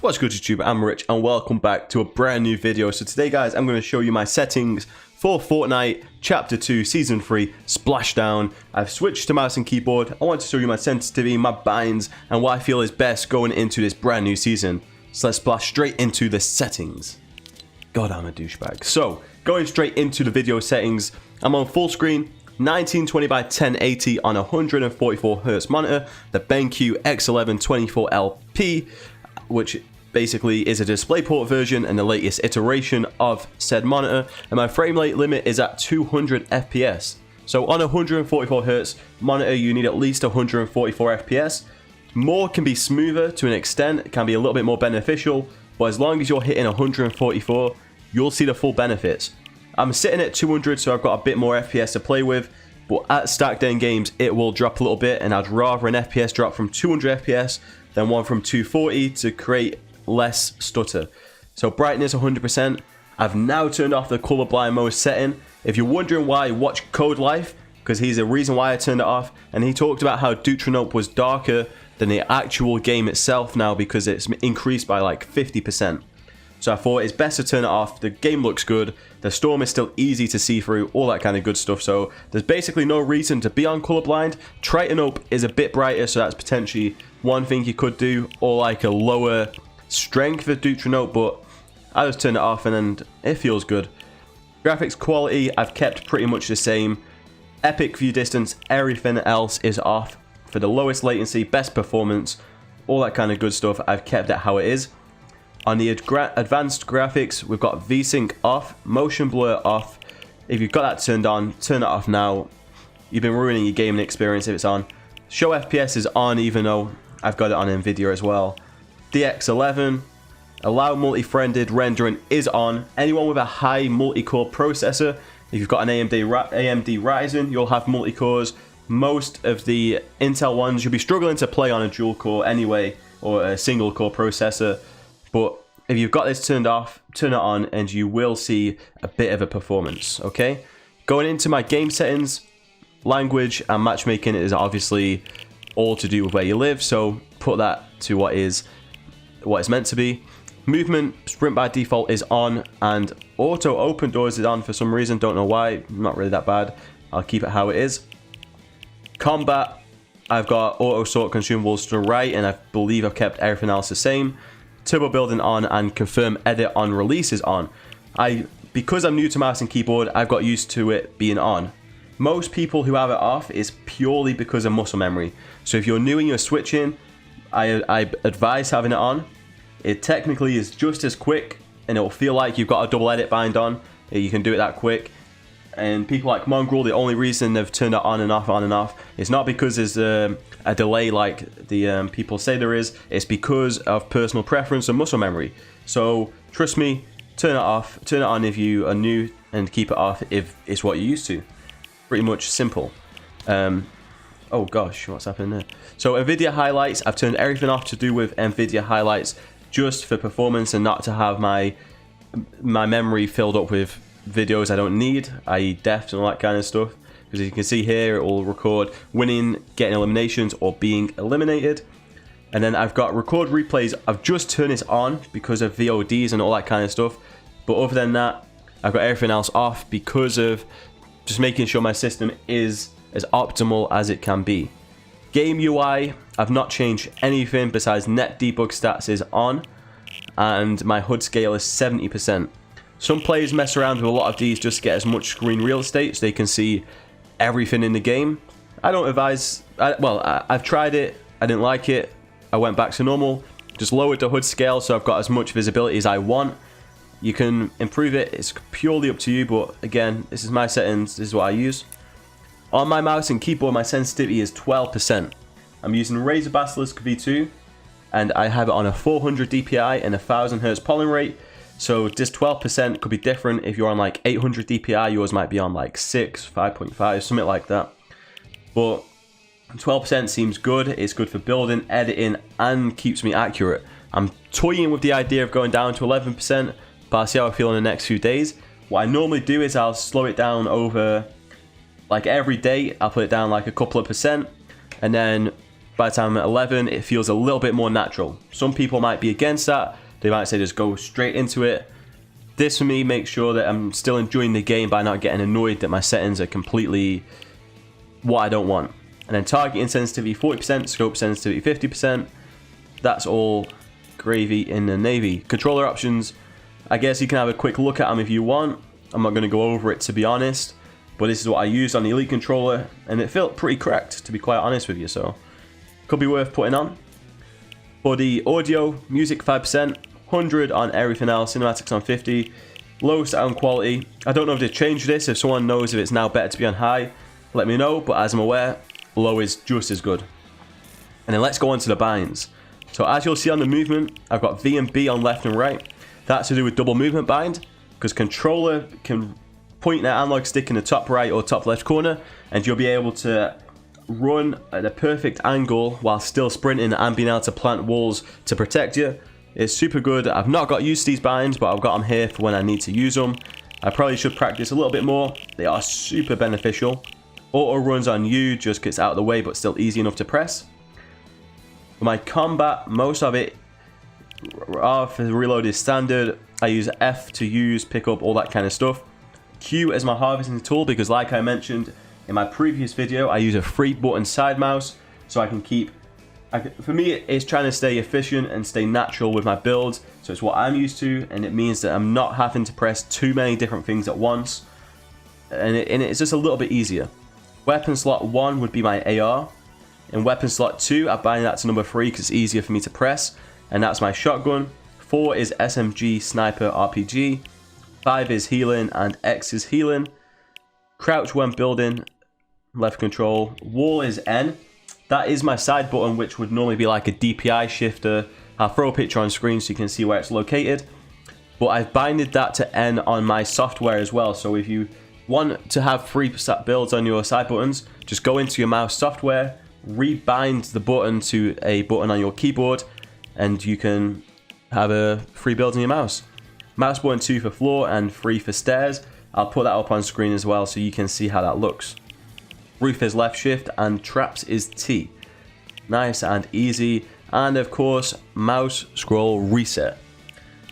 What's good YouTube, I'm Rich and welcome back to a brand new video. So today guys, I'm going to show you my settings for Fortnite Chapter 2 Season 3 Splashdown. I've switched to mouse and keyboard. I want to show you my sensitivity, my binds, and what I feel is best going into this brand new season. So let's splash straight into the settings. God, I'm a douchebag. So, going straight into the video settings, I'm on full screen, 1920 by 1080 on a 144Hz monitor, the BenQ X11 24LP, which basically is a DisplayPort version and the latest iteration of said monitor, and my frame rate limit is at 200 FPS. So on a 144Hz monitor, you need at least 144 FPS. More can be smoother to an extent, it can be a little bit more beneficial, but as long as you're hitting 144, you'll see the full benefits. I'm sitting at 200, so I've got a bit more FPS to play with, but at stacked end games, it will drop a little bit, and I'd rather an FPS drop from 200 FPS than one from 240 to create less stutter. So brightness 100%. I've now turned off the colorblind mode setting. If you're wondering why, watch Code Life, because he's the reason why I turned it off, and he talked about how Deuteronope was darker than the actual game itself now because it's increased by like 50%. So I thought it's best to turn it off. The game looks good, the storm is still easy to see through, all that kind of good stuff. So there's basically no reason to be on colorblind. Deuteronope is a bit brighter, so that's potentially one thing you could do, or like a lower strength of Deuteronope, but I just turn it off and then it feels good. Graphics quality I've kept pretty much the same. Epic view distance, everything else is off. For the lowest latency, best performance, all that kind of good stuff, I've kept it how it is. On the advanced graphics, we've got VSync off, motion blur off. If you've got that turned on, turn it off now. You've been ruining your gaming experience if it's on. Show FPS is on, even though I've got it on NVIDIA as well. DX11, allow multi-threaded rendering is on. Anyone with a high multi-core processor, if you've got an AMD Ryzen, you'll have multi-cores. Most of the Intel ones, you'll be struggling to play on a dual core anyway, or a single core processor. But if you've got this turned off, turn it on and you will see a bit of a performance, okay? Going into my game settings, language and matchmaking is obviously all to do with where you live, so put that to what it's meant to be. Movement, sprint by default is on, and auto open doors is on for some reason, don't know why, not really that bad. I'll keep it how it is. Combat, I've got auto sort consumables to the right, and I believe I've kept everything else the same. Turbo building on and confirm edit on release is on. Because I'm new to mouse and keyboard, I've got used to it being on. Most people who have it off is purely because of muscle memory. So if you're new and you're switching, I advise having it on. It technically is just as quick and it will feel like you've got a double edit bind on. You can do it that quick. And people like Mongrel, the only reason they've turned it on and off is not because there's a delay like the people say there is. It's because of personal preference and muscle memory. So trust me, turn it off, turn it on if you are new, and keep it off if it's what you're used to. Pretty much simple. Oh gosh, what's happening there? So NVIDIA highlights, I've turned everything off to do with NVIDIA highlights just for performance and not to have my memory filled up with videos I don't need, i.e. deaths and all that kind of stuff. Because as you can see here, it will record winning, getting eliminations, or being eliminated. And then I've got record replays. I've just turned this on because of VODs and all that kind of stuff. But other than that, I've got everything else off because of just making sure my system is as optimal as it can be. Game UI, I've not changed anything besides net debug stats is on, and my HUD scale is 70%. Some players mess around with a lot of these just to get as much screen real estate so they can see everything in the game. I don't advise, I've tried it, I didn't like it, I went back to normal, just lowered the HUD scale so I've got as much visibility as I want. You can improve it, it's purely up to you, but again, this is my settings, this is what I use. On my mouse and keyboard, my sensitivity is 12%. I'm using Razer Basilisk V2, and I have it on a 400 DPI and 1000 Hz polling rate. So this 12% could be different. If you're on like 800 DPI, yours might be on like 6, 5.5, something like that. But 12% seems good. It's good for building, editing, and keeps me accurate. I'm toying with the idea of going down to 11%, but I'll see how I feel in the next few days. What I normally do is I'll slow it down over, like every day, I'll put it down like a couple of percent, and then by the time I'm at 11, it feels a little bit more natural. Some people might be against that. They might say just go straight into it. This for me makes sure that I'm still enjoying the game by not getting annoyed that my settings are completely what I don't want. And then targeting sensitivity 40%, scope sensitivity 50%. That's all gravy in the navy. Controller options, I guess you can have a quick look at them if you want. I'm not going to go over it to be honest, but this is what I used on the Elite controller and it felt pretty correct to be quite honest with you, so could be worth putting on. For the audio, music 5%, 100 on everything else, cinematics on 50, low sound quality. I don't know if they changed this. If someone knows if it's now better to be on high, let me know, but as I'm aware, low is just as good. And then let's go on to the binds. So as you'll see on the movement, I've got V and B on left and right. That's to do with double movement bind, because controller can point their analog stick in the top right or top left corner, and you'll be able to run at a perfect angle while still sprinting and being able to plant walls to protect you. It's super good. I've not got used to these binds, but I've got them here for when I need to use them. I probably should practice a little bit more. They are super beneficial. Auto runs on U just gets out of the way, but still easy enough to press. For my combat, most of it, R for reload is standard. I use F to use, pick up, all that kind of stuff. Q is my harvesting tool because like I mentioned in my previous video, I use a 3-button side mouse so I can keep... For me, it's trying to stay efficient and stay natural with my builds, so it's what I'm used to, and it means that I'm not having to press too many different things at once, and it's just a little bit easier. Weapon slot 1 would be my AR. In weapon slot 2, I bind that to number 3 because it's easier for me to press, and that's my shotgun. 4 is SMG, sniper, RPG. 5 is healing, and X is healing. Crouch when building, left control. Wall is N. That is my side button, which would normally be like a DPI shifter. I'll throw a picture on screen so you can see where it's located. But I've binded that to N on my software as well. So if you want to have free builds on your side buttons, just go into your mouse software, rebind the button to a button on your keyboard, and you can have a free build on your mouse. Mouse button 2 for floor and 3 for stairs. I'll put that up on screen as well so you can see how that looks. Roof is left shift and traps is T. Nice and easy. And of course, mouse scroll reset.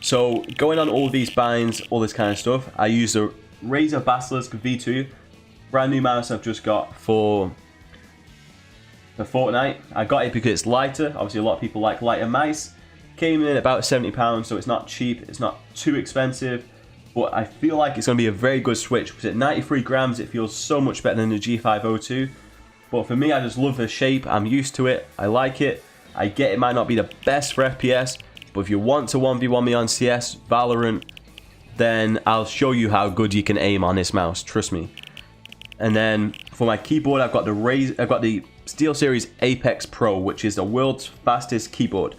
So going on all these binds, all this kind of stuff, I use the Razer Basilisk V2. Brand new mouse I've just got for Fortnite. I got it because it's lighter. Obviously a lot of people like lighter mice. Came in about £70, so it's not cheap. It's not too expensive. But I feel like it's going to be a very good switch because at 93 grams it feels so much better than the G502. But for me, I just love the shape. I'm used to it. I like it. I get it might not be the best for FPS, but if you want to 1v1 me on CS, Valorant, then I'll show you how good you can aim on this mouse. Trust me. And then for my keyboard, I've got the SteelSeries Apex Pro, which is the world's fastest keyboard.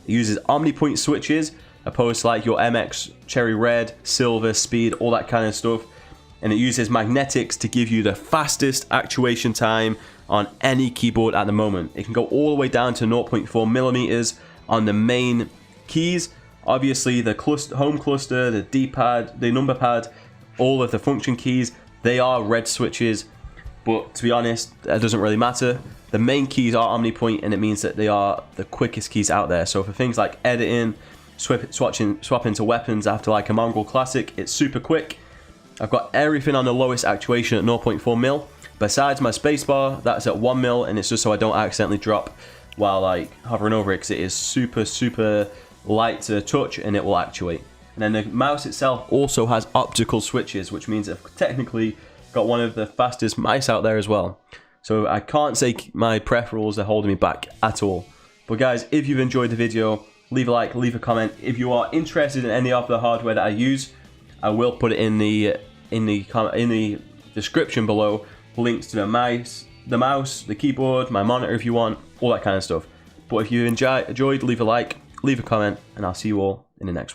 It uses OmniPoint switches, opposed to like your MX, Cherry Red, Silver, Speed, all that kind of stuff. And it uses magnetics to give you the fastest actuation time on any keyboard at the moment. It can go all the way down to 0.4 millimeters on the main keys. Obviously the home cluster, the D-pad, the number pad, all of the function keys, they are red switches. But to be honest, that doesn't really matter. The main keys are OmniPoint, and it means that they are the quickest keys out there. So for things like editing, swapping to weapons after like a Mongol Classic, it's super quick. I've got everything on the lowest actuation at 0.4 mil. Besides my spacebar, that's at 1 mil, and it's just so I don't accidentally drop while like hovering over it, because it is super light to touch and it will actuate. And then the mouse itself also has optical switches, which means I've technically got one of the fastest mice out there as well. So I can't say my peripherals are holding me back at all. But guys, if you've enjoyed the video, leave a like, leave a comment. If you are interested in any of the hardware that I use, I will put it in the description below. Links to the mouse, the keyboard, my monitor if you want, all that kind of stuff. But if you enjoyed, leave a like, leave a comment, and I'll see you all in the next one.